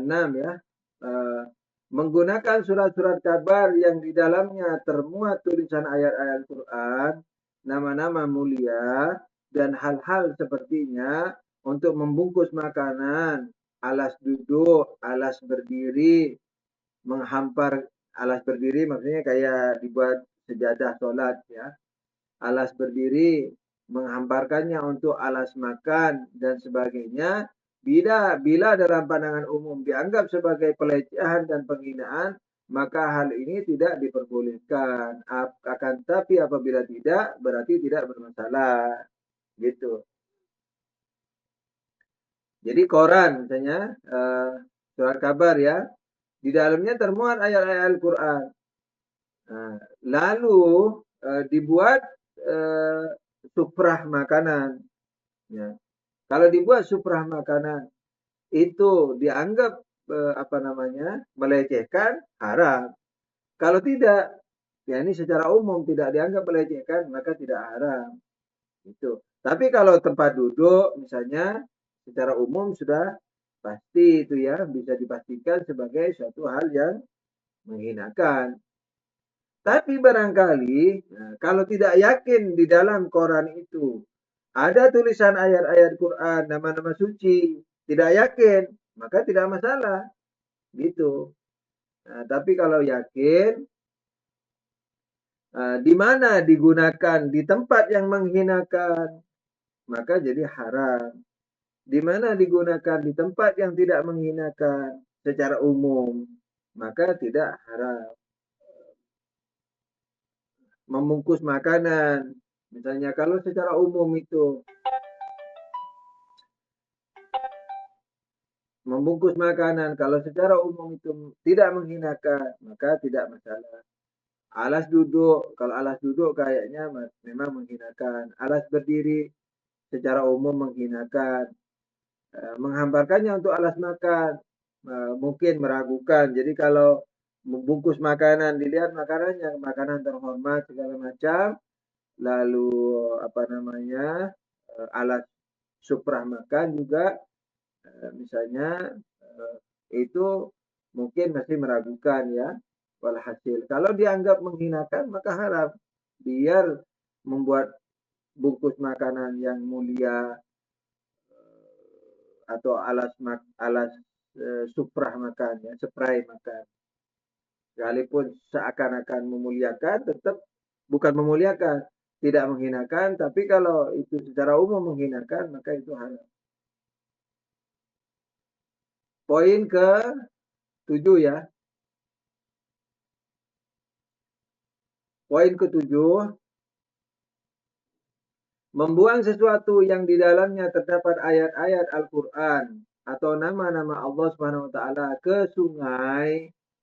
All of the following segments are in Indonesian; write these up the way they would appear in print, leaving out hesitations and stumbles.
keenam ya, menggunakan surat-surat kabar yang di dalamnya termuat tulisan ayat-ayat Quran, nama-nama mulia, dan hal-hal sepertinya untuk membungkus makanan, alas duduk, alas berdiri, menghampar alas berdiri maksudnya kayak dibuat sejadah sholat ya. Alas berdiri, menghamparkannya untuk alas makan dan sebagainya. Bila dalam pandangan umum dianggap sebagai pelecehan dan penghinaan, maka hal ini tidak diperbolehkan. Akan tapi apabila tidak, berarti tidak bermasalah. Gitu. Jadi koran misalnya, surat kabar ya, di dalamnya termuat ayat-ayat Al-Quran. Nah, lalu dibuat suprah makanan. Ya. Kalau dibuat suprah makanan itu dianggap melecehkan, haram. Kalau tidak, ya ini secara umum tidak dianggap melecehkan, maka tidak haram. Itu. Tapi kalau tempat duduk misalnya secara umum sudah pasti itu ya bisa dipastikan sebagai suatu hal yang menghinakan. Tapi barangkali kalau tidak yakin di dalam Quran itu ada tulisan ayat-ayat Quran, nama-nama suci, tidak yakin, maka tidak masalah. Gitu. Nah, tapi kalau yakin, di mana digunakan di tempat yang menghinakan, maka jadi haram. Di mana digunakan di tempat yang tidak menghinakan secara umum, maka tidak haram. Membungkus makanan, misalnya kalau secara umum itu membungkus makanan, kalau secara umum itu tidak menghinakan, maka tidak masalah. Alas duduk, kalau alas duduk kayaknya memang menghinakan. Alas berdiri secara umum menghinakan. Menghamparkannya untuk alas makan, mungkin meragukan. Jadi kalau membungkus makanan, dilihat makanannya, makanan terhormat segala macam, lalu alas suprah makan juga, misalnya itu mungkin masih meragukan ya. Walhasil kalau dianggap menghinakan maka haram. Biar membuat bungkus makanan yang mulia atau alas suprah makan ya, spray makan. Sekalipun seakan-akan memuliakan, tetap bukan memuliakan, tidak menghinakan, tapi kalau itu secara umum menghinakan maka itu haram. Poin ke-7 ya. Poin ke-7, membuang sesuatu yang di dalamnya terdapat ayat-ayat Al-Quran atau nama-nama Allah Subhanahu wa taala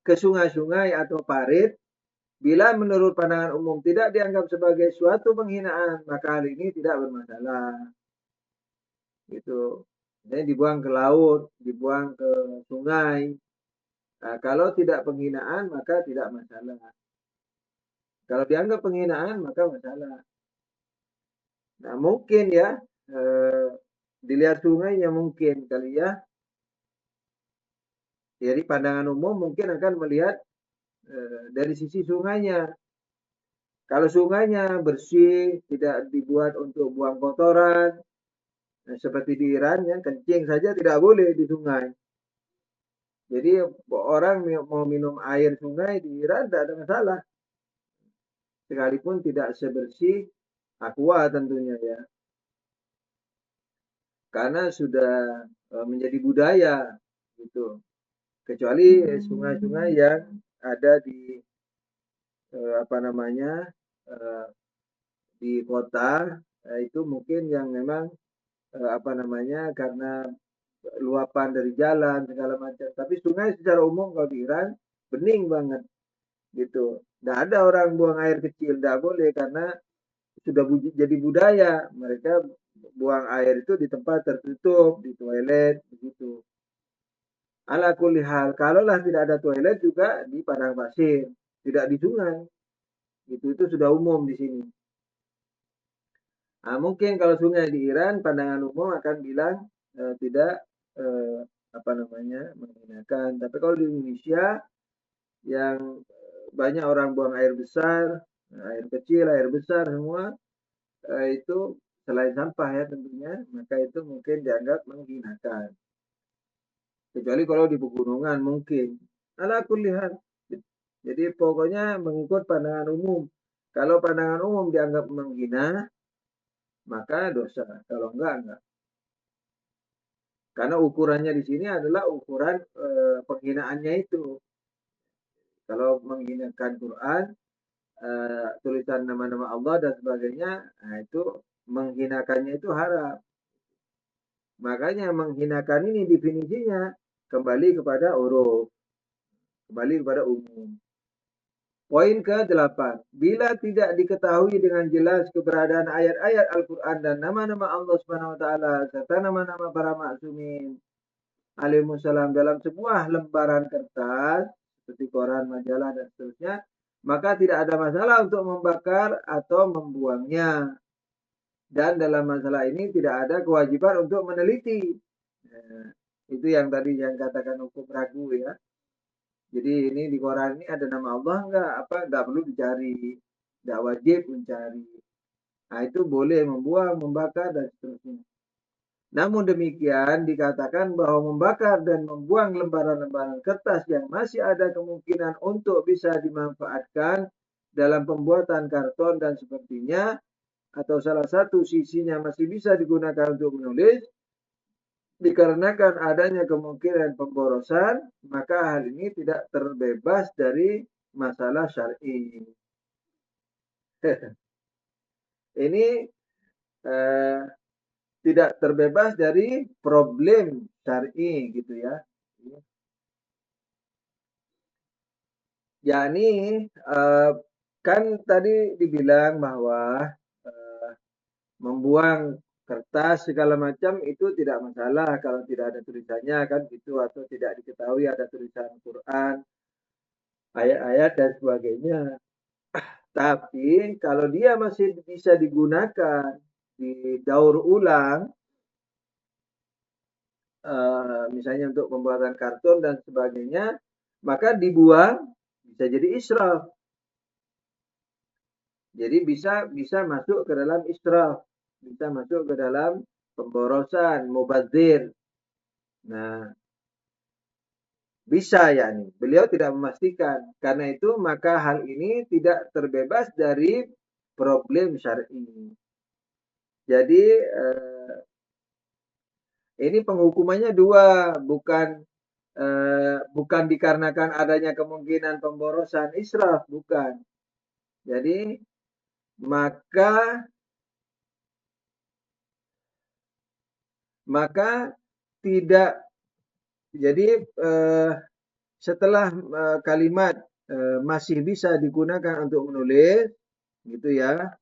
ke sungai-sungai atau parit, bila menurut pandangan umum tidak dianggap sebagai suatu penghinaan, maka hal ini tidak bermasalah. Gitu. Jadi dibuang ke laut, dibuang ke sungai. Nah, kalau tidak penghinaan maka tidak masalah. Kalau dianggap penghinaan maka masalah. Nah, mungkin ya dilihat sungainya mungkin kali ya. Jadi pandangan umum mungkin akan melihat dari sisi sungainya. Kalau sungainya bersih, tidak dibuat untuk buang kotoran, seperti di Iran ya, kencing saja tidak boleh di sungai. Jadi orang mau minum air sungai di Iran tidak ada masalah. Sekalipun tidak sebersih aqua tentunya ya. Karena sudah menjadi budaya gitu. Kecuali sungai-sungai yang ada di di kota, itu mungkin yang memang karena luapan dari jalan segala macam. Tapi sungai secara umum kalau di Iran bening banget gitu. Tidak ada orang buang air kecil, tidak boleh karena sudah jadi budaya. Mereka buang air itu di tempat tertutup, di toilet begitu. Ala kulli hal, kalaulah tidak ada toilet juga di padang pasir, tidak di sungai. Itu sudah umum di sini. Nah, mungkin kalau sungai di Iran, pandangan umum akan bilang tidak menghinakan. Tapi kalau di Indonesia yang banyak orang buang air besar, air kecil, air besar semua, itu selain sampah ya tentunya, maka itu mungkin dianggap menghinakan. Kecuali kalau di pegunungan mungkin. Ala kulli hal. Jadi pokoknya mengikut pandangan umum. Kalau pandangan umum dianggap menghina, maka dosa. Kalau enggak. Karena ukurannya di sini adalah ukuran penghinaannya itu. Kalau menghinakan Quran, tulisan nama-nama Allah dan sebagainya, nah itu menghinakannya itu haram. Makanya menghinakan ini definisinya kembali kepada uruf, kembali kepada umum. Poin ke-8. Bila tidak diketahui dengan jelas keberadaan ayat-ayat Al-Quran dan nama-nama Allah Subhanahu wa taala serta nama-nama para maksumin alaihissalam dalam sebuah lembaran kertas seperti koran, majalah dan seterusnya, maka tidak ada masalah untuk membakar atau membuangnya. Dan dalam masalah ini tidak ada kewajiban untuk meneliti. Nah, itu yang tadi yang katakan hukum ragu ya. Jadi ini di koran ini ada nama Allah enggak? Enggak perlu dicari. Enggak wajib mencari. Nah, itu boleh membuang, membakar dan seterusnya. Namun demikian dikatakan bahwa membakar dan membuang lembaran-lembaran kertas yang masih ada kemungkinan untuk bisa dimanfaatkan dalam pembuatan karton dan sepertinya atau salah satu sisinya masih bisa digunakan untuk menulis dikarenakan adanya kemungkinan pemborosan, maka hal ini tidak terbebas dari masalah syar'i. Ini tidak terbebas dari problem syar'i gitu ya. Yani kan tadi dibilang bahwa membuang kertas segala macam itu tidak masalah kalau tidak ada tulisannya kan gitu atau tidak diketahui ada tulisan Quran, ayat-ayat dan sebagainya. Tapi kalau dia masih bisa digunakan di daur ulang, misalnya untuk pembuatan karton dan sebagainya, maka dibuang bisa jadi israf. Jadi bisa masuk ke dalam israf, bisa masuk ke dalam pemborosan, mubazir. Nah, bisa yakni. Beliau tidak memastikan. Karena itu maka hal ini tidak terbebas dari problem syar'i. Jadi ini penghukumannya dua, bukan dikarenakan adanya kemungkinan pemborosan israf, bukan. Jadi maka tidak jadi setelah kalimat masih bisa digunakan untuk menulis gitu ya,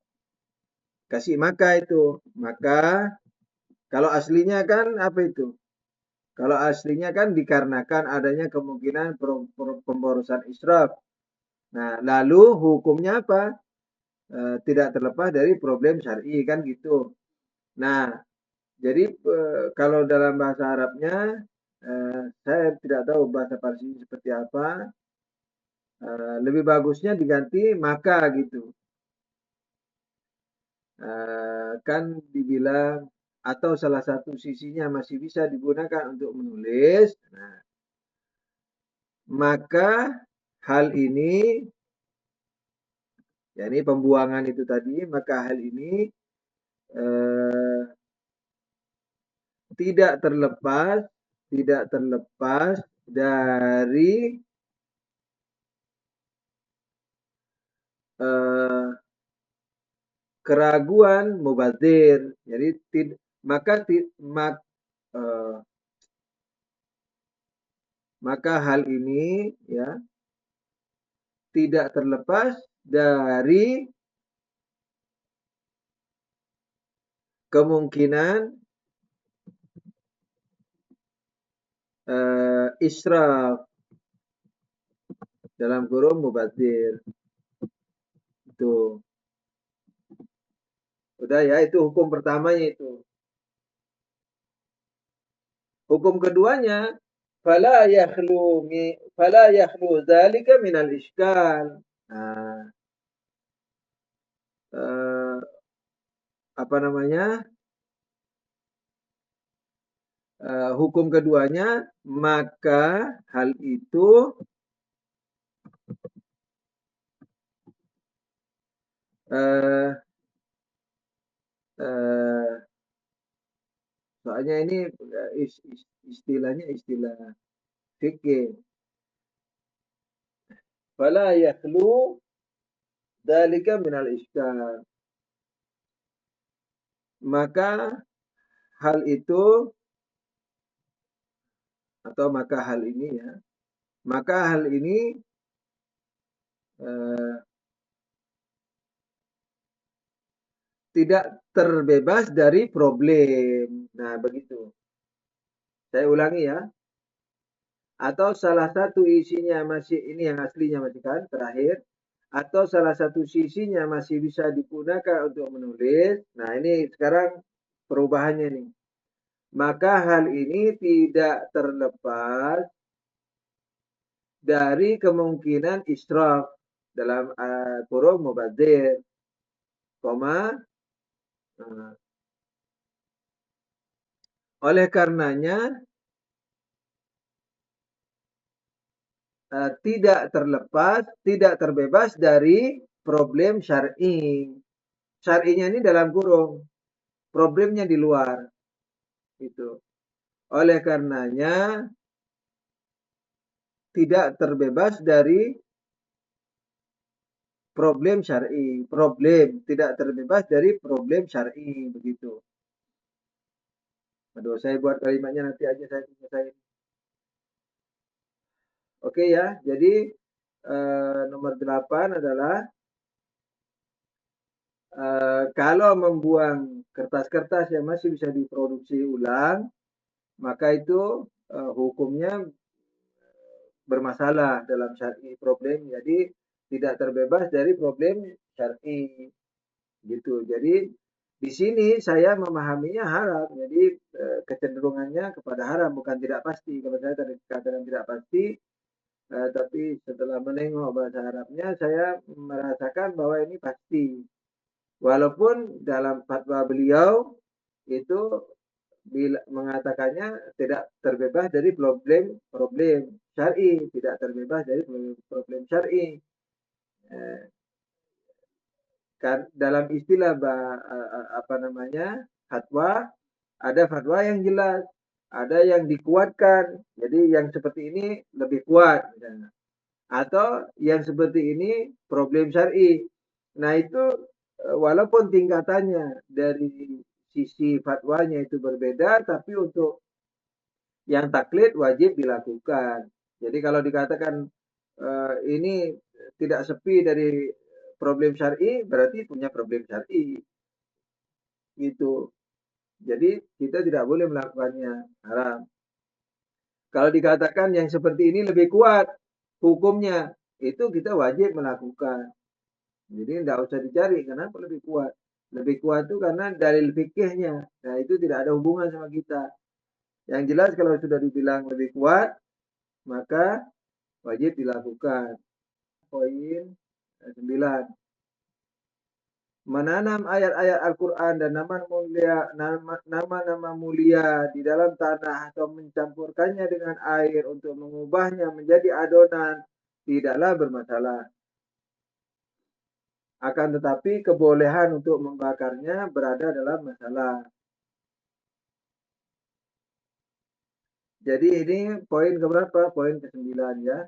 kasih maka itu. Maka kalau aslinya kan apa itu? Kalau aslinya kan dikarenakan adanya kemungkinan pemborosan israf. Nah, lalu hukumnya apa? Tidak terlepas dari problem syar'i kan gitu. Nah, jadi kalau dalam bahasa Arabnya saya tidak tahu bahasa Parsi seperti apa. Lebih bagusnya diganti maka gitu. Kan dibilang atau salah satu sisinya masih bisa digunakan untuk menulis. Nah, maka hal ini, yakni pembuangan itu tadi, maka hal ini tidak terlepas dari keraguan mubazir. Jadi maka hal ini ya tidak terlepas dari kemungkinan israf dalam kurung mubazir. Itu. Udah ya, itu hukum pertamanya itu. Hukum keduanya, fala yakhlu dzalika minal iskal. Nah, apa namanya? Hukum keduanya, maka hal itu eh, eh, soalnya ini istilahnya istilah fikih. Fala yakhlu dzalika minal iskal. Maka hal itu atau maka hal ini ya, maka hal ini eh, tidak terbebas dari problem. Nah, begitu. Saya ulangi ya. Atau salah satu isinya masih ini yang aslinya masih kan terakhir, atau salah satu sisinya masih bisa digunakan untuk menulis. Nah, ini sekarang perubahannya nih. Maka hal ini tidak terlepas dari kemungkinan israf dalam kurung mubadzir, koma. Oleh karenanya tidak terbebas dari problem syar'i. Syar'inya ini dalam kurung, problemnya di luar. Itu. Oleh karenanya tidak terbebas dari problem syar'i. Problem tidak terbebas dari problem syar'i, begitu. Aduh, saya buat kalimatnya nanti aja saya selesai. Oke ya, jadi nomor 8 adalah kalau membuang kertas-kertas yang masih bisa diproduksi ulang, maka itu hukumnya bermasalah dalam syar'i problem. Jadi tidak terbebas dari problem syar'i gitu. Jadi di sini saya memahaminya haram. Jadi kecenderungannya kepada haram bukan tidak pasti. Kalau saya tadi katakan tidak pasti, tapi setelah menengok bahasa Arabnya saya merasakan bahwa ini pasti. Walaupun dalam fatwa beliau itu mengatakannya tidak terbebas dari problem syar'i, tidak terbebas dari problem syar'i. Kan dalam istilah apa namanya fatwa, ada fatwa yang jelas, ada yang dikuatkan. Jadi yang seperti ini lebih kuat misalnya. Atau yang seperti ini problem syar'i. Nah itu walaupun tingkatannya dari sisi fatwanya itu berbeda, tapi untuk yang taklid wajib dilakukan. Jadi kalau dikatakan ini tidak sepi dari problem syar'i, berarti punya problem syar'i. Gitu. Jadi kita tidak boleh melakukannya haram. Kalau dikatakan yang seperti ini lebih kuat hukumnya, itu kita wajib melakukan. Jadi tidak usah dicari kenapa lebih kuat. Lebih kuat itu karena dalil fikihnya. Nah itu tidak ada hubungan sama kita. Yang jelas kalau sudah dibilang lebih kuat, maka wajib dilakukan. Poin 9. Menanam ayat-ayat Al-Quran dan nama-nama mulia di dalam tanah atau mencampurkannya dengan air untuk mengubahnya menjadi adonan tidaklah bermasalah. Akan tetapi kebolehan untuk membakarnya berada dalam masalah. Jadi ini poin keberapa? Poin ke-9 ya.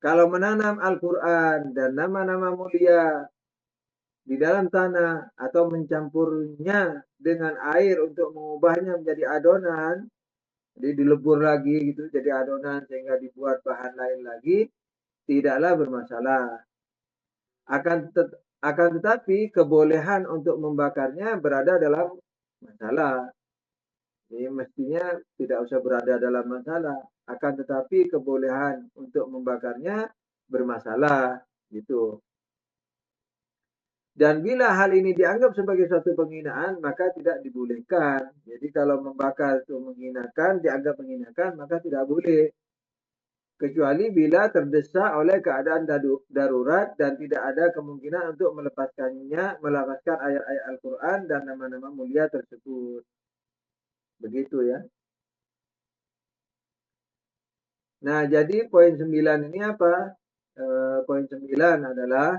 Kalau menanam Al-Quran dan nama-nama mulia di dalam tanah atau mencampurnya dengan air untuk mengubahnya menjadi adonan, jadi dilebur lagi gitu jadi adonan sehingga dibuat bahan lain lagi, tidaklah bermasalah. Akan tetapi kebolehan untuk membakarnya berada dalam masalah. Ini mestinya tidak usah berada dalam masalah. Akan tetapi kebolehan untuk membakarnya bermasalah gitu. Dan bila hal ini dianggap sebagai suatu penghinaan, maka tidak dibolehkan. Jadi kalau membakar itu menghinakan, dianggap menghinakan, maka tidak boleh. Kecuali bila terdesak oleh keadaan darurat dan tidak ada kemungkinan untuk melepaskan ayat-ayat Al-Quran dan nama-nama mulia tersebut. Begitu ya. Nah, jadi poin 9 ini apa? Poin 9 adalah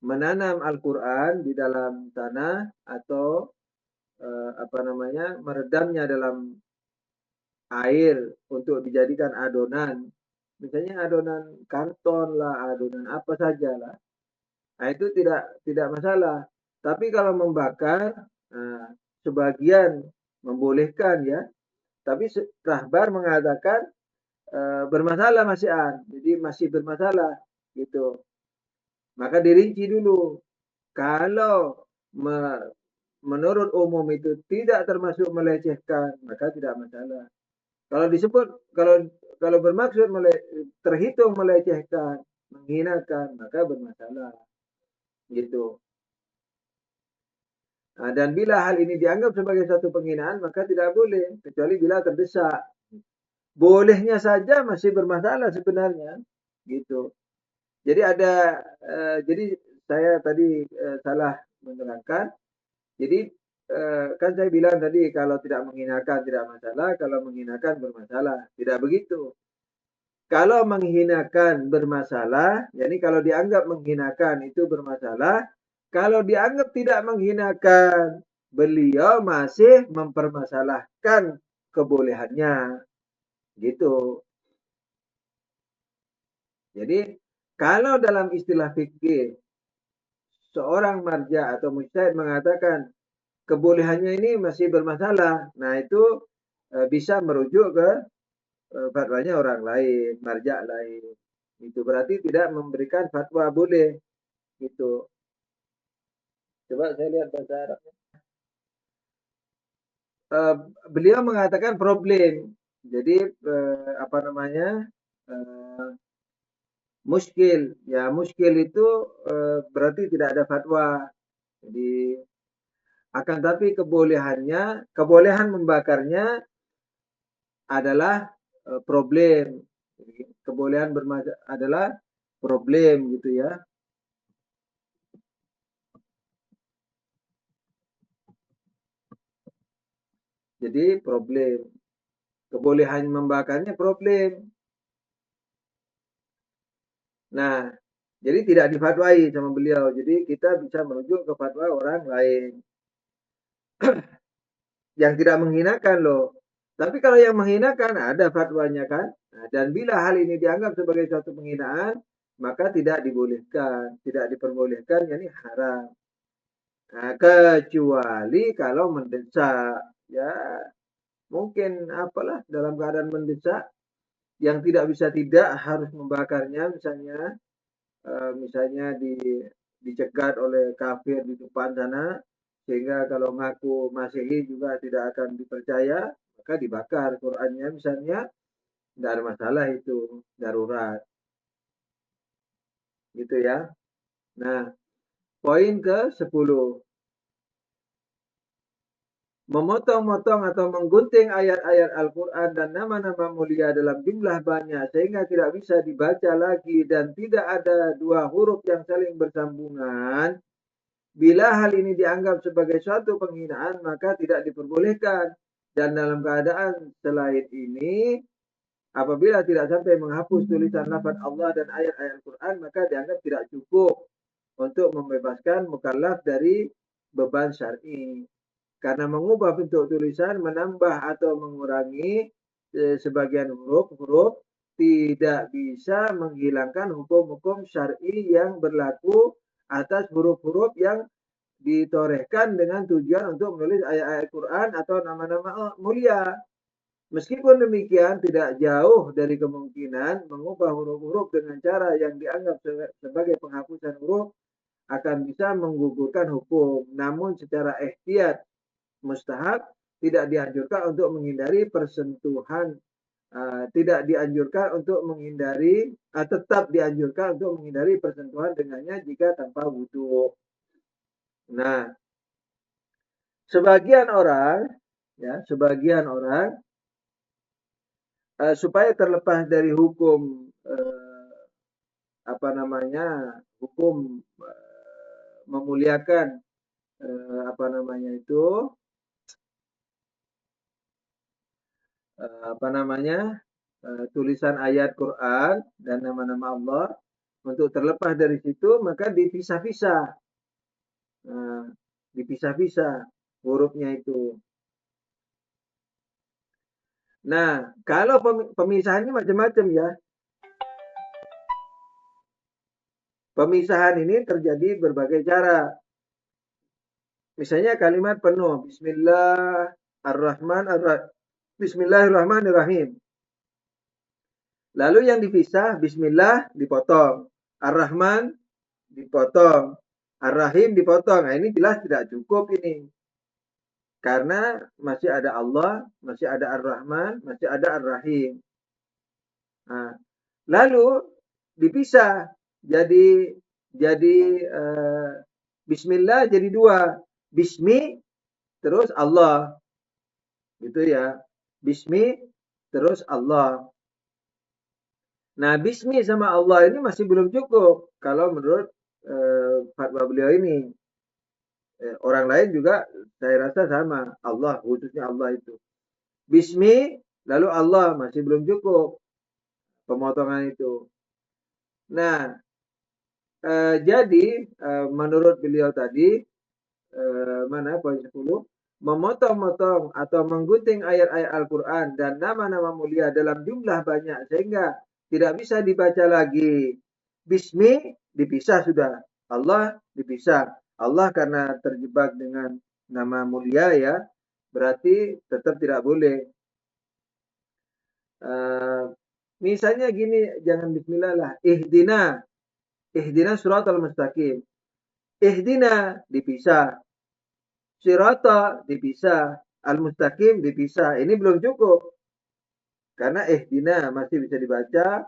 menanam Al-Quran di dalam tanah atau meredamnya dalam air untuk dijadikan adonan. Misalnya adonan karton lah, adonan apa saja lah. Nah, itu tidak masalah. Tapi kalau membakar, sebagian membolehkan ya. Tapi Rahbar mengatakan bermasalah masih jadi masih bermasalah gitu. Maka dirinci dulu. Kalau menurut umum itu tidak termasuk melecehkan, maka tidak masalah. Kalau disebut kalau bermaksud terhitung melecehkan, menghinakan, maka bermasalah. Gitu. Nah, dan bila hal ini dianggap sebagai satu penghinaan, maka tidak boleh, kecuali bila terdesak. Bolehnya saja masih bermasalah sebenarnya, gitu. Jadi jadi saya tadi salah menerangkan. Jadi kan saya bilang tadi kalau tidak menghinakan tidak masalah, kalau menghinakan bermasalah. Tidak begitu. Kalau menghinakan bermasalah, jadi kalau dianggap menghinakan itu bermasalah. Kalau dianggap tidak menghinakan, beliau masih mempermasalahkan kebolehannya. Gitu. Jadi kalau dalam istilah fikih seorang marja atau mujtahid mengatakan kebolehannya ini masih bermasalah, nah itu bisa merujuk ke fatwanya orang lain, marja lain. Itu berarti tidak memberikan fatwa boleh. Gitu. Coba saya lihat bahasa Arabnya. Beliau mengatakan problem. Jadi muskil. Ya muskil itu berarti tidak ada fatwa. Jadi akan tapi kebolehan membakarnya adalah problem. Jadi, kebolehan adalah problem gitu ya. Jadi problem. Kebolehan membakarnya problem. Nah, jadi tidak difatwai sama beliau. Jadi kita bisa merujuk ke fatwa orang lain. Yang tidak menghinakan loh. Tapi kalau yang menghinakan ada fatwanya kan. Nah, dan bila hal ini dianggap sebagai suatu penghinaan, maka tidak dibolehkan, tidak diperbolehkan, yani haram. Nah, kecuali kalau mendesak, ya mungkin apalah dalam keadaan mendesak yang tidak bisa tidak harus membakarnya, misalnya dicegat oleh kafir di depan sana, sehingga kalau ngaku Masehi juga tidak akan dipercaya, maka dibakar Qurannya misalnya, tidak ada masalah itu, darurat. Gitu ya. Nah, poin ke-10. Memotong-motong atau menggunting ayat-ayat Al-Quran dan nama-nama mulia dalam jumlah banyak sehingga tidak bisa dibaca lagi dan tidak ada dua huruf yang saling bersambungan. Bila hal ini dianggap sebagai suatu penghinaan, maka tidak diperbolehkan. Dan dalam keadaan selain ini, apabila tidak sampai menghapus tulisan lafaz Allah dan ayat-ayat Al-Quran, maka dianggap tidak cukup untuk membebaskan mukallaf dari beban syar'i. Karena mengubah bentuk tulisan, menambah atau mengurangi sebagian huruf-huruf tidak bisa menghilangkan hukum-hukum syar'i yang berlaku atas huruf-huruf yang ditorehkan dengan tujuan untuk menulis ayat-ayat Quran atau nama-nama mulia. Meskipun demikian, tidak jauh dari kemungkinan mengubah huruf-huruf dengan cara yang dianggap sebagai penghapusan huruf akan bisa menggugurkan hukum. Namun secara ihtiyat mustahab tidak dianjurkan untuk menghindari persentuhan Tidak dianjurkan untuk menghindari, tetap dianjurkan untuk menghindari persentuhan dengannya jika tanpa wudu. Nah, sebagian orang supaya terlepas dari hukum hukum memuliakan apa namanya itu apa namanya tulisan ayat Quran dan nama-nama Allah, untuk terlepas dari situ maka dipisah-pisah. Nah, dipisah-pisah hurufnya itu. Nah, kalau pemisahannya macam-macam ya. Pemisahan ini terjadi berbagai cara. Misalnya kalimat penuh Bismillahirrahmanirrahim. Lalu yang dipisah Bismillah dipotong, Ar-Rahman dipotong, Ar-Rahim dipotong. Nah, ini jelas tidak cukup ini. Karena masih ada Allah, masih ada Ar-Rahman, masih ada Ar-Rahim. Nah, lalu dipisah jadi Bismillah jadi dua, Bismi terus Allah, gitu ya. Bismi terus Allah. Nah, Bismi sama Allah ini masih belum cukup kalau menurut fatwa beliau ini. Orang lain juga saya rasa sama, Allah, khususnya Allah itu. Bismi lalu Allah masih belum cukup pemotongan itu. Nah, jadi menurut beliau tadi mana poin 10, memotong-motong atau menggunting ayat-ayat Al-Quran dan nama-nama mulia dalam jumlah banyak sehingga tidak bisa dibaca lagi. Bismi dipisah sudah, Allah dipisah. Allah karena terjebak dengan nama mulia ya, berarti tetap tidak boleh. Misalnya gini, jangan bismillah lah. Ihdina suratal mustaqim. Ihdina dipisah. Sirata dipisah. Al-mustaqim dipisah. Ini belum cukup. Karena ihdina masih bisa dibaca.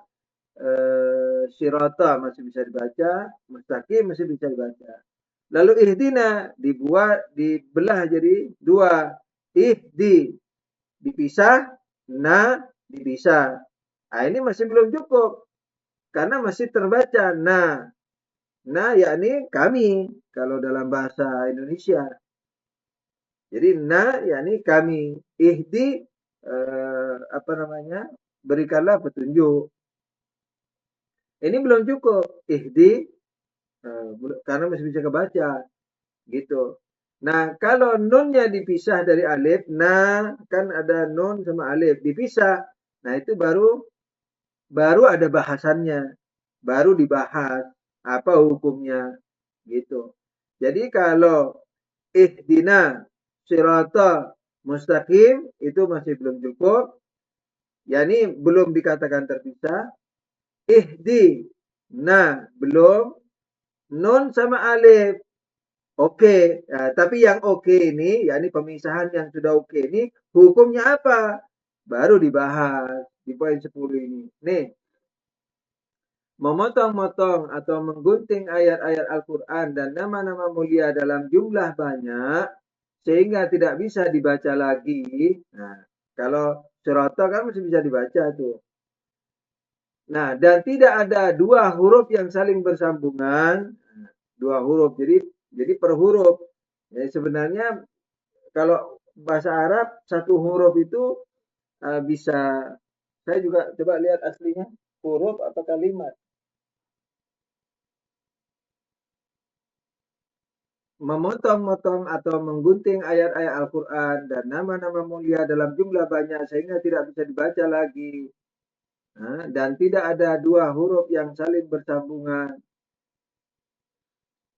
Sirata masih bisa dibaca. Mustaqim masih bisa dibaca. Lalu ihdina dibelah jadi dua. Ihdi dipisah. Na dipisah. Nah, ini masih belum cukup. Karena masih terbaca na. Na yakni kami kalau dalam bahasa Indonesia. Jadi na yakni kami. Ihdi berikanlah petunjuk. Ini belum cukup. Ihdi karena masih bisa kebaca gitu. Nah, kalau nunnya dipisah dari alif, nah kan ada nun sama alif dipisah. Nah, itu baru ada bahasannya. Baru dibahas apa hukumnya gitu. Jadi kalau ihdina sirata mustaqim itu masih belum cukup. Yani belum dikatakan terpisah. Ihdi nah belum, nun sama alif oke. Nah, tapi yang oke ini yakni pemisahan yang sudah oke ini hukumnya apa? Baru dibahas di poin 10 ini. Nih, memotong-motong atau menggunting ayat-ayat Al-Quran dan nama-nama mulia dalam jumlah banyak sehingga tidak bisa dibaca lagi. Nah, kalau surata kan masih bisa dibaca tuh. Nah, dan tidak ada dua huruf yang saling bersambungan. Dua huruf, jadi per huruf. Jadi sebenarnya kalau bahasa Arab satu huruf itu bisa, saya juga coba lihat aslinya, huruf atau kalimat. Memotong-motong atau menggunting ayat-ayat Al-Quran dan nama-nama mulia dalam jumlah banyak sehingga tidak bisa dibaca lagi. Dan tidak ada dua huruf yang saling bersambungan.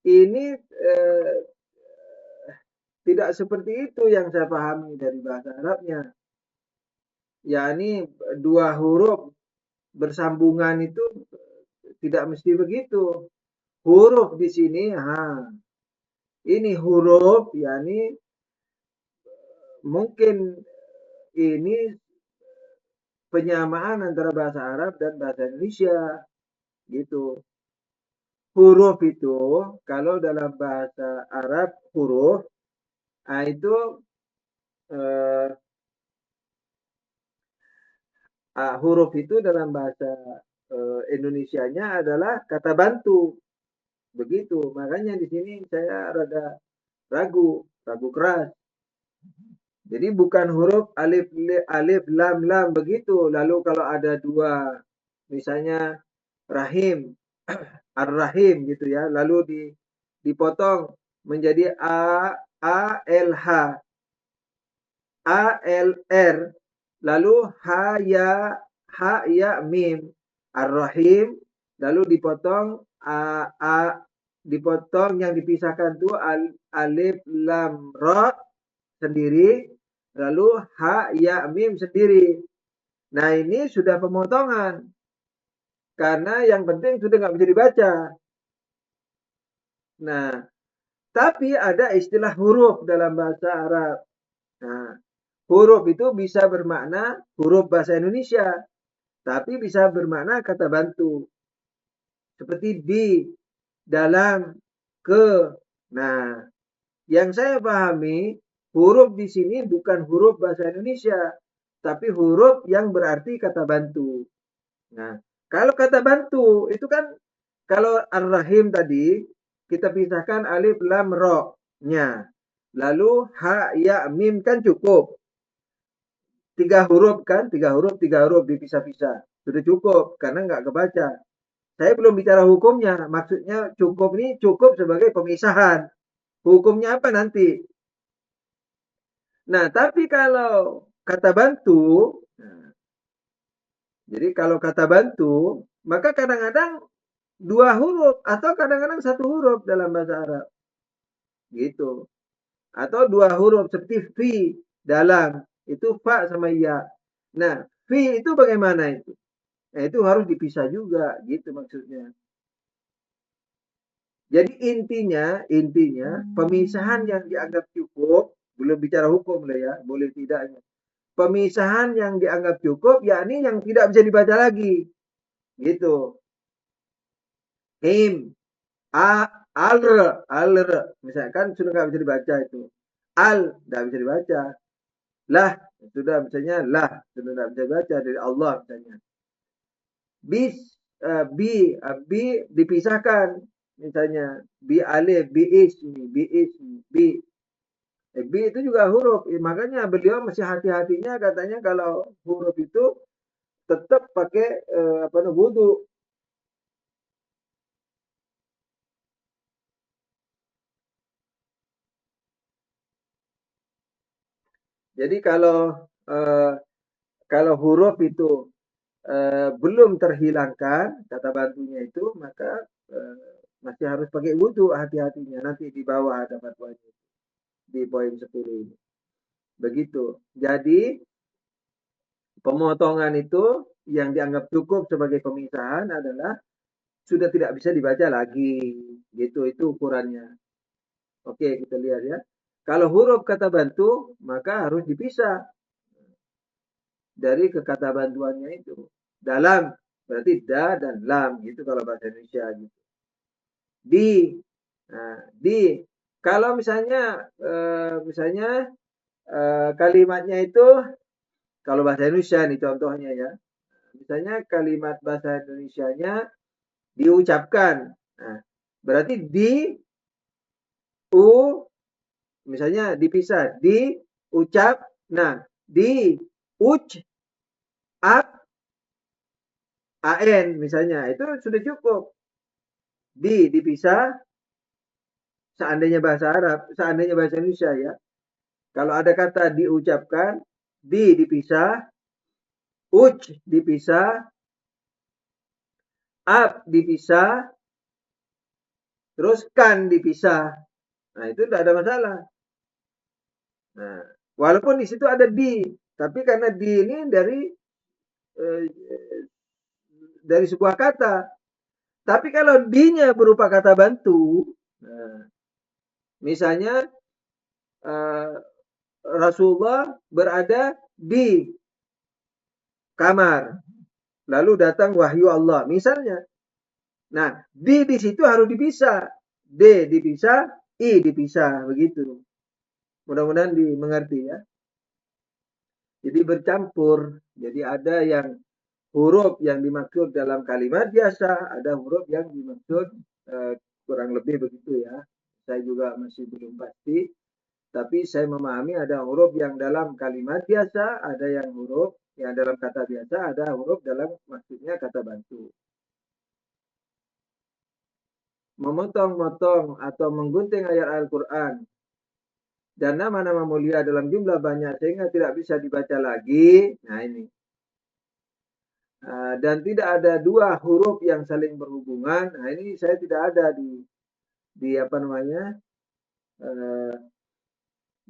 Ini tidak seperti itu yang saya pahami dari bahasa Arabnya. Yakni dua huruf bersambungan itu tidak mesti begitu. Huruf di sini, ini huruf, yakni mungkin ini penyamaan antara bahasa Arab dan bahasa Indonesia gitu. Huruf itu kalau dalam bahasa Arab huruf, itu eh, huruf itu dalam bahasa Indonesianya adalah kata bantu. Begitu. Makanya di sini saya rada ragu keras. Jadi bukan huruf alif lam lam begitu. Lalu kalau ada dua, misalnya rahim, ar-rahim gitu ya, lalu dipotong menjadi a l h, a l r, lalu ha ya mim, ar-rahim, lalu dipotong dipotong yang dipisahkan tuh alif lam ra sendiri, lalu ha ya mim sendiri. Nah ini sudah pemotongan karena yang penting sudah nggak bisa dibaca. Nah, tapi ada istilah huruf dalam bahasa Arab. Nah, huruf itu bisa bermakna huruf bahasa Indonesia, tapi bisa bermakna kata bantu. Seperti di, dalam, ke. Nah, yang saya pahami, huruf di sini bukan huruf bahasa Indonesia, tapi huruf yang berarti kata bantu. Nah, kalau kata bantu itu kan kalau ar-rahim tadi kita pisahkan alif lam ro-nya. Lalu ha ya mim kan cukup. Tiga huruf dipisah-pisah. Sudah cukup karena nggak kebaca. Saya belum bicara hukumnya. Maksudnya cukup ini cukup sebagai pemisahan. Hukumnya apa nanti? Nah, tapi kalau kata bantu, nah, jadi kalau kata bantu, maka kadang-kadang dua huruf atau kadang-kadang satu huruf dalam bahasa Arab. Gitu. Atau dua huruf seperti fi dalam, itu fa sama ya. Nah, fi itu bagaimana itu? Nah, itu harus dipisah juga, gitu maksudnya. Jadi intinya pemisahan yang dianggap cukup, belum bicara hukum lah ya, boleh tidaknya. Pemisahan yang dianggap cukup, yakni yang tidak bisa dibaca lagi, gitu. Him, a, alr, misalkan sudah nggak bisa dibaca itu. Al, nggak bisa dibaca. Lah, sudah misalnya lah, sudah nggak bisa dibaca dari Allah misalnya. Bis, bi dipisahkan, misalnya bi alif, bi. B itu juga huruf. Makanya beliau masih hati-hatinya katanya kalau huruf itu tetap pakai apa namanya wudu. Jadi eh, kalau huruf itu belum terhilangkan kata bantunya itu, maka masih harus pakai wudu hati-hatinya. Nanti di bawah ada fatwanya di poin 10 ini. Begitu. Jadi pemotongan itu yang dianggap cukup sebagai pemisahan adalah sudah tidak bisa dibaca lagi. Gitu, itu ukurannya. Oke, kita lihat ya. Kalau huruf kata bantu, maka harus dipisah dari ke kata bantuannya itu. Dalam, berarti da dan lam, gitu kalau bahasa Indonesia. Gitu. Di, di. Kalau misalnya kalimatnya itu, kalau bahasa Indonesia nih contohnya ya. Misalnya kalimat bahasa Indonesianya diucapkan. Nah, berarti di, u, misalnya dipisah. Di, ucap, nah, di, uc, ap, an misalnya. Itu sudah cukup. Dipisah, seandainya bahasa Arab, seandainya bahasa Indonesia ya. Kalau ada kata diucapkan, dipisah, uc dipisah, ap dipisah, terus kan dipisah. Nah, itu tidak ada masalah. Nah, walaupun di situ ada di, tapi karena di ini eh, dari sebuah kata. Tapi kalau di-nya berupa kata bantu, nah, misalnya eh, Rasulullah berada di kamar. Lalu datang wahyu Allah, misalnya. Nah, di situ harus dipisah. D dipisah, I dipisah, begitu. Mudah-mudahan dimengerti ya. Jadi bercampur. Jadi ada yang huruf yang dimaksud dalam kalimat biasa, ada huruf yang dimaksud kurang lebih begitu ya. Saya juga masih belum pasti, tapi saya memahami ada huruf yang dalam kalimat biasa, ada yang huruf yang dalam kata biasa, ada huruf dalam maksudnya kata bantu. Memotong-motong atau menggunting ayat Al-Quran dan nama-nama mulia dalam jumlah banyak sehingga tidak bisa dibaca lagi. Nah ini. Dan tidak ada dua huruf yang saling berhubungan. Nah ini saya tidak ada di apa namanya,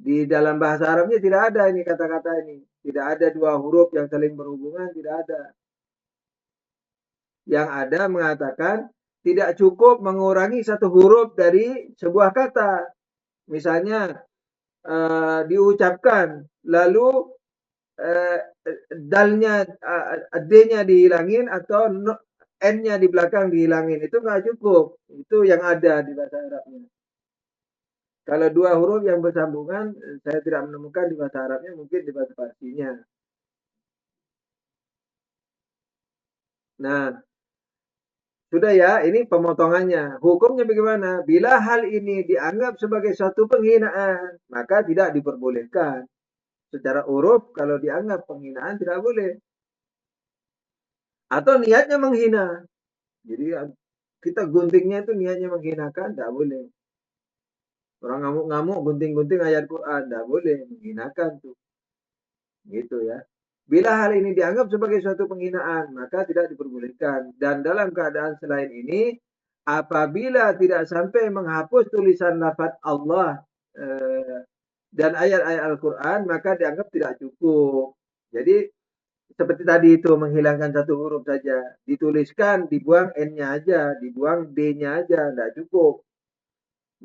di dalam bahasa Arabnya tidak ada ini kata-kata ini. Tidak ada dua huruf yang saling berhubungan, tidak ada. Yang ada mengatakan tidak cukup mengurangi satu huruf dari sebuah kata. Misalnya diucapkan, lalu dalnya, D-nya dihilangin atau N-nya di belakang dihilangin. Itu nggak cukup. Itu yang ada di bahasa Arabnya. Kalau dua huruf yang bersambungan, saya tidak menemukan di bahasa Arabnya, mungkin di bahasa Farsinya. Nah, sudah ya, ini pemotongannya. Hukumnya bagaimana? Bila hal ini dianggap sebagai suatu penghinaan, maka tidak diperbolehkan. Secara uruf, kalau dianggap penghinaan tidak boleh. Atau niatnya menghina. Jadi kita guntingnya itu niatnya menghinakan, tidak boleh. Orang ngamuk-ngamuk gunting-gunting ayat Quran, tidak boleh, menghinakan tuh. Gitu ya. Bila hal ini dianggap sebagai suatu penghinaan, maka tidak diperbolehkan. Dan dalam keadaan selain ini, apabila tidak sampai menghapus tulisan lafaz Allah dan ayat-ayat Al-Quran, maka dianggap tidak cukup. Jadi seperti tadi itu menghilangkan satu huruf saja, dituliskan, dibuang N-nya aja, dibuang D-nya aja, tidak cukup.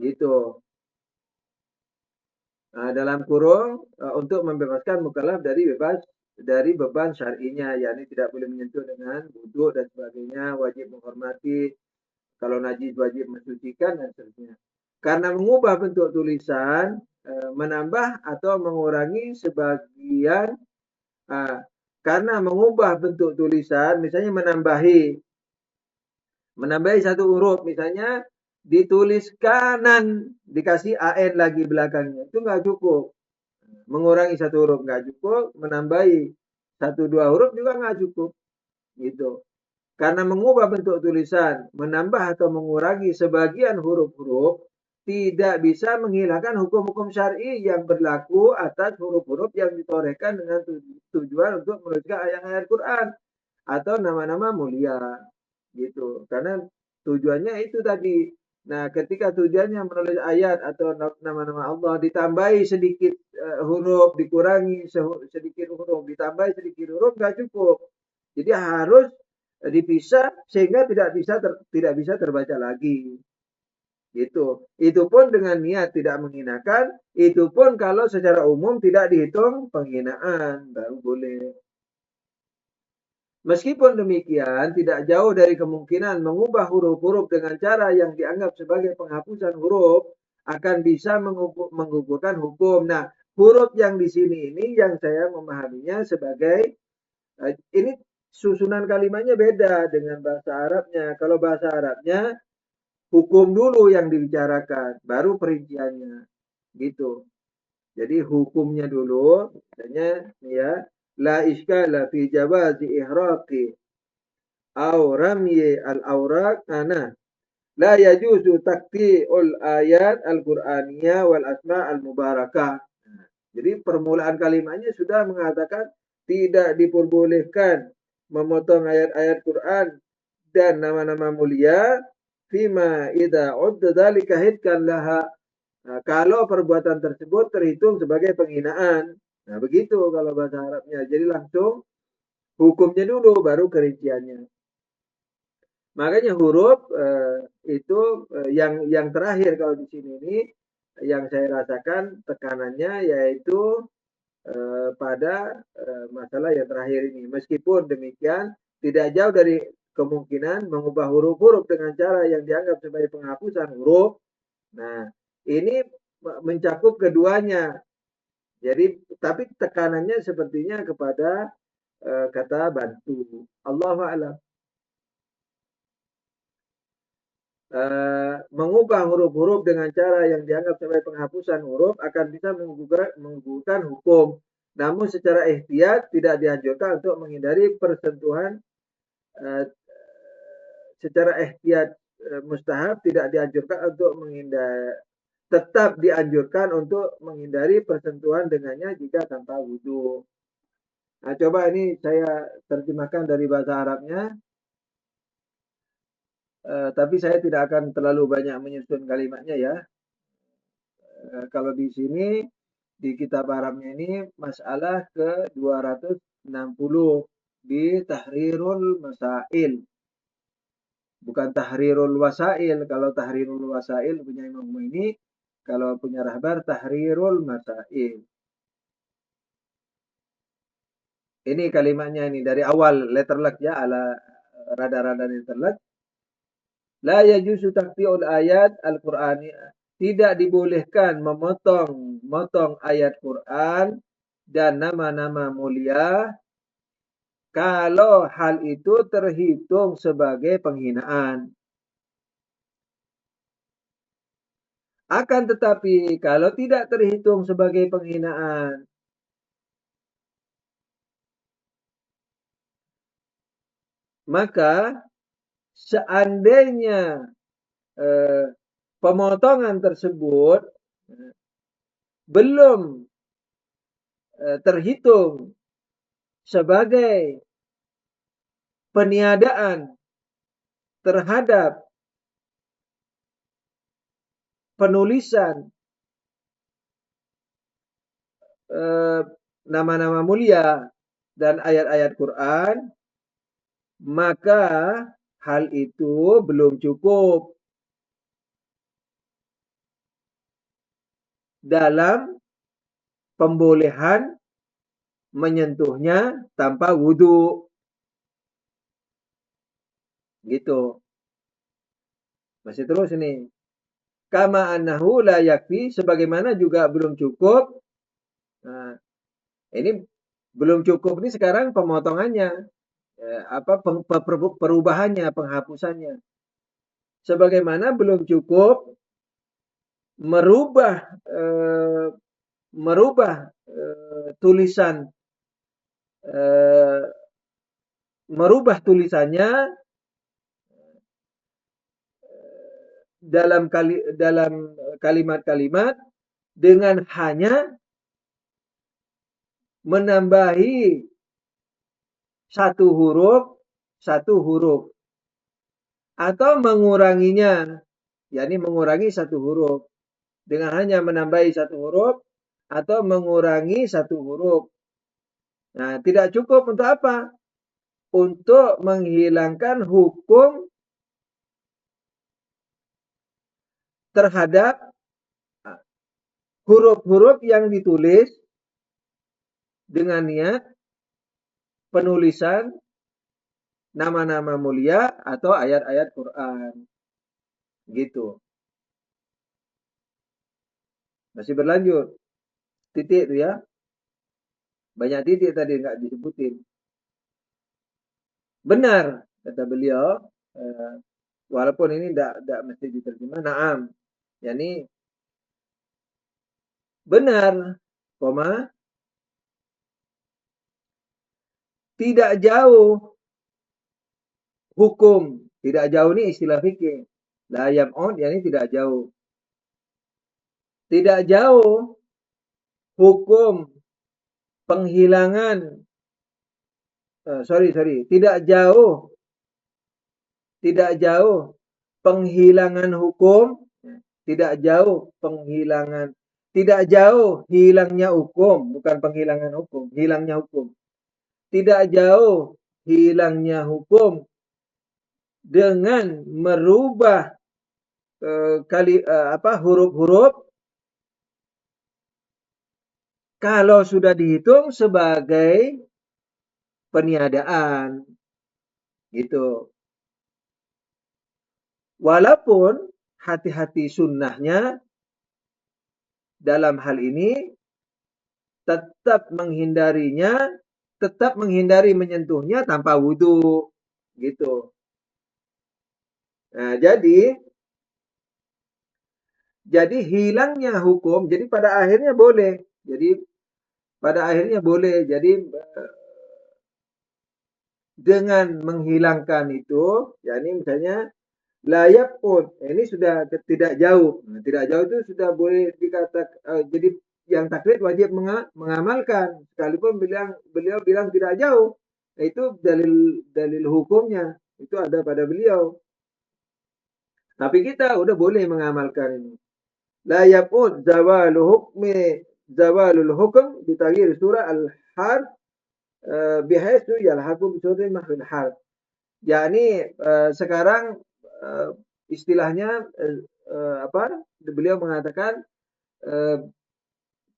Gitu. Nah, dalam kurung untuk membebaskan mukallaf dari beban syar'inya, yakni tidak boleh menyentuh dengan wudhu dan sebagainya, wajib menghormati, kalau najis wajib mensucikan dan seterusnya. Karena mengubah bentuk tulisan, menambah atau mengurangi sebagian, karena mengubah bentuk tulisan, misalnya menambahi satu huruf, misalnya ditulis kanan, dikasih AN lagi belakangnya, itu nggak cukup. Mengurangi satu huruf nggak cukup, menambahi satu dua huruf juga nggak cukup. Gitu. Karena mengubah bentuk tulisan, menambah atau mengurangi sebagian huruf-huruf, tidak bisa menghilangkan hukum-hukum syar'i yang berlaku atas huruf-huruf yang ditorehkan dengan tujuan untuk menuliskan ayat-ayat Quran atau nama-nama mulia. Gitu. Karena tujuannya itu tadi. Nah, ketika tujuannya menulis ayat atau nama-nama Allah ditambahi sedikit huruf, dikurangi sedikit huruf, ditambahi sedikit huruf nggak cukup. Jadi harus dipisah sehingga tidak bisa terbaca lagi. Gitu. Itu pun dengan niat tidak menghinakan, itu pun kalau secara umum tidak dihitung penghinaan, baru boleh. Meskipun demikian, tidak jauh dari kemungkinan mengubah huruf-huruf dengan cara yang dianggap sebagai penghapusan huruf akan bisa menggugurkan hukum. Nah, huruf yang di sini ini yang saya memahaminya sebagai ini susunan kalimatnya beda dengan bahasa Arabnya. Kalau bahasa Arabnya hukum dulu yang dibicarakan, baru perinciannya. Gitu. Jadi hukumnya dulu, misalnya ya, la iskala fi jawazi ihraqi au ramyi al-awraq. Nah, la yajuzu taqti'ul ayat al-Qur'aniyah wal asma al-mubarakah. Jadi permulaan kalimatnya sudah mengatakan tidak diperbolehkan memotong ayat-ayat Quran dan nama-nama mulia fima idza udda dzalika hidkan laha. Nah, kalau perbuatan tersebut terhitung sebagai penghinaan. Nah, begitu kalau bahasa Arabnya. Jadi langsung hukumnya dulu baru kerinciannya. Makanya huruf itu yang terakhir kalau di sini ini yang saya rasakan tekanannya yaitu pada masalah yang terakhir ini. Meskipun demikian, tidak jauh dari kemungkinan mengubah huruf-huruf dengan cara yang dianggap sebagai penghapusan huruf. Nah, ini mencakup keduanya. Jadi, tapi tekanannya sepertinya kepada kata bantu. Allahu a'lam. Mengubah huruf-huruf dengan cara yang dianggap sebagai penghapusan huruf akan bisa menggugurkan hukum. Namun secara ihtiyat tidak dianjurkan untuk menghindari persentuhan secara ihtiyat mustahab tidak dianjurkan untuk tetap dianjurkan untuk menghindari persentuhan dengannya jika tanpa wudu. Nah, coba ini saya terjemahkan dari bahasa Arabnya. Tapi saya tidak akan terlalu banyak menyusun kalimatnya ya. Kalau di sini di kitab Arabnya ini masalah ke 260 di Tahrirul Masail. Bukan Tahrirul Wasail. Kalau Tahrirul Wasail punya Imam ini, kalau punya Rahbar Tahrirul Masail. Ini kalimatnya ini dari awal letter luck ya, ala rada-rada letter luck. La yajuzu taqti'ul ayat al-Qur'ani. Tidak dibolehkan memotong ayat Quran dan nama-nama mulia kalau hal itu terhitung sebagai penghinaan. Akan tetapi kalau tidak terhitung sebagai penghinaan, maka seandainya pemotongan tersebut belum terhitung sebagai peniadaan terhadap penulisan nama-nama mulia dan ayat-ayat Quran, maka hal itu belum cukup dalam pembolehan menyentuhnya tanpa wudu. Gitu. Masih terus ini. Kama annahu la yakfi, sebagaimana juga belum cukup. Nah, ini belum cukup ini sekarang pemotongannya. Perubahannya, penghapusannya. Sebagaimana belum cukup merubah tulisan, merubah tulisannya dalam kalimat-kalimat dengan hanya menambahi satu huruf atau menguranginya, yakni mengurangi satu huruf dengan hanya menambahi satu huruf atau mengurangi satu huruf. Nah, tidak cukup untuk apa? Untuk menghilangkan hukum terhadap huruf-huruf yang ditulis dengan niat penulisan nama-nama mulia atau ayat-ayat Quran. Gitu. Masih berlanjut. Titik itu ya. Banyak titik tadi nggak disebutin. Benar, kata beliau. Walaupun ini tidak mesti diterjemah. Naam. Yani benar, koma, tidak jauh hukum. Tidak jauh ini istilah fikih. La yam'ud, yani tidak jauh. Tidak jauh hukum penghilangan, tidak jauh penghilangan hukum, tidak jauh hilangnya hukum, bukan penghilangan hukum, hilangnya hukum. Tidak jauh hilangnya hukum dengan merubah huruf-huruf kalau sudah dihitung sebagai peniadaan gitu. Walaupun hati-hati sunnahnya dalam hal ini tetap menghindari menyentuhnya tanpa wudu gitu. Nah, jadi hilangnya hukum, jadi pada akhirnya boleh. Jadi dengan menghilangkan itu, yakni misalnya layak pun, ini sudah tidak jauh. Nah, tidak jauh itu sudah boleh dikatakan, jadi yang taklid wajib mengamalkan, sekalipun beliau bilang tidak jauh. Nah, itu dalil hukumnya, itu ada pada beliau. Tapi kita udah boleh mengamalkan ini. La yaqud zawalul hukm bitaghyir surah al-harf bihaitu yalhaqu bi surah mahfil harf. Yakni sekarang istilahnya apa? Beliau mengatakan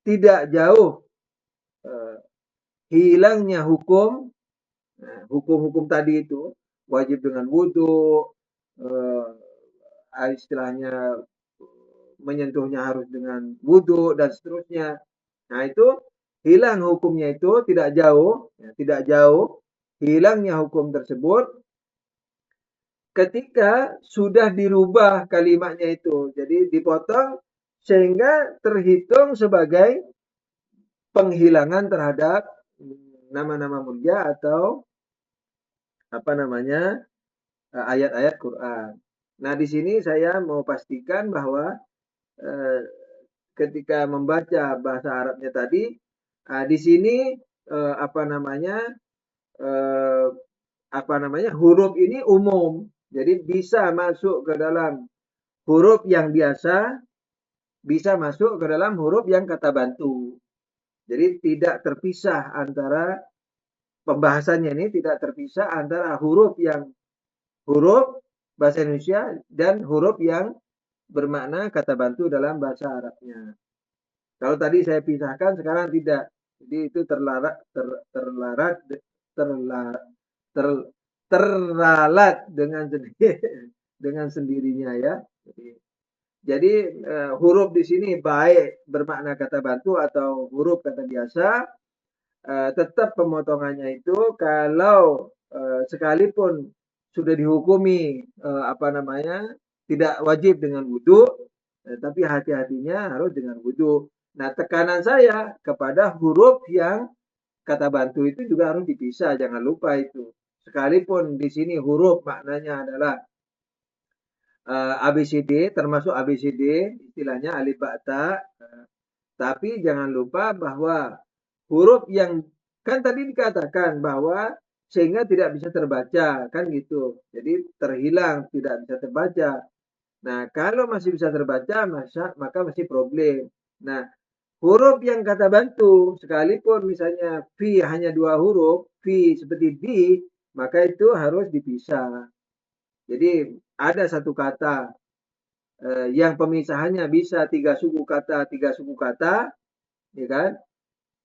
tidak jauh hilangnya hukum, hukum-hukum tadi itu wajib dengan wudu, istilahnya menyentuhnya harus dengan wudu dan seterusnya. Nah itu hilang hukumnya itu tidak jauh hilangnya hukum tersebut ketika sudah dirubah kalimatnya itu. Jadi dipotong sehingga terhitung sebagai penghilangan terhadap nama-nama mulia atau apa namanya ayat-ayat Quran. Nah di sini saya mau pastikan bahwa eh, ketika membaca bahasa Arabnya tadi, di sini eh, apa namanya eh, huruf ini umum, jadi bisa masuk ke dalam huruf yang biasa, bisa masuk ke dalam huruf yang kata bantu. Jadi tidak terpisah antara pembahasannya ini tidak terpisah antara huruf bahasa Indonesia dan huruf yang bermakna kata bantu dalam bahasa Arabnya. Kalau tadi saya pisahkan, sekarang tidak. Jadi itu terlarat, terla- ter- teralat dengan dengan sendirinya ya. Jadi huruf di sini baik bermakna kata bantu atau huruf kata biasa, tetap pemotongannya itu kalau sekalipun sudah dihukumi apa namanya tidak wajib dengan wudhu, tapi hati-hatinya harus dengan wudhu. Nah, tekanan saya kepada huruf yang kata bantu itu juga harus dipisah, jangan lupa itu. Sekalipun di sini huruf maknanya adalah ABCD, termasuk ABCD, istilahnya alif ba ta, tapi jangan lupa bahwa huruf yang kan tadi dikatakan bahwa sehingga tidak bisa terbaca, kan gitu. Jadi terhilang, tidak bisa terbaca. Nah, kalau masih bisa terbaca, maka masih problem. Nah, huruf yang kata bantu, sekalipun misalnya fi hanya 2 huruf, fi seperti di, maka itu harus dipisah. Jadi ada satu kata yang pemisahannya bisa 3 suku kata, ya kan?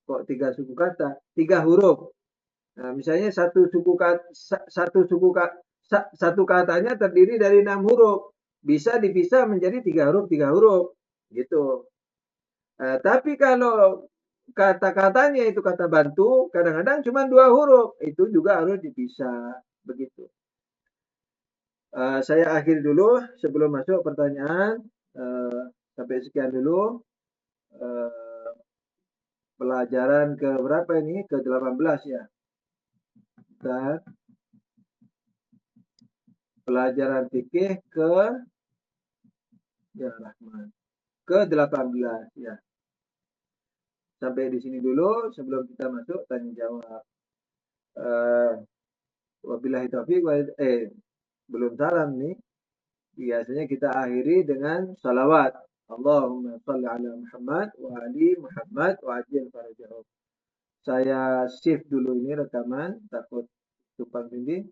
Kok 3 suku kata? 3 huruf. Nah, misalnya satu katanya terdiri dari 6 huruf, bisa dipisah menjadi 3 huruf, gitu. Tapi kalau kata-katanya itu kata bantu, kadang-kadang cuma 2 huruf, itu juga harus dipisah, begitu. Saya akhiri dulu sebelum masuk pertanyaan. Sampai sekian dulu. Eh, Pelajaran ke berapa ini? Ke 18 ya. Dan pelajaran fikih ya Rahman, ke 18 ya. Sampai di sini dulu sebelum kita masuk tanya jawab. Eh, Wabillahi taufiq belum salam nih. Biasanya kita akhiri dengan salawat. Allahumma salli ala Muhammad wa ali Muhammad wa ajil farajahum. Saya shift dulu ini rekaman, takut tumpang tindih.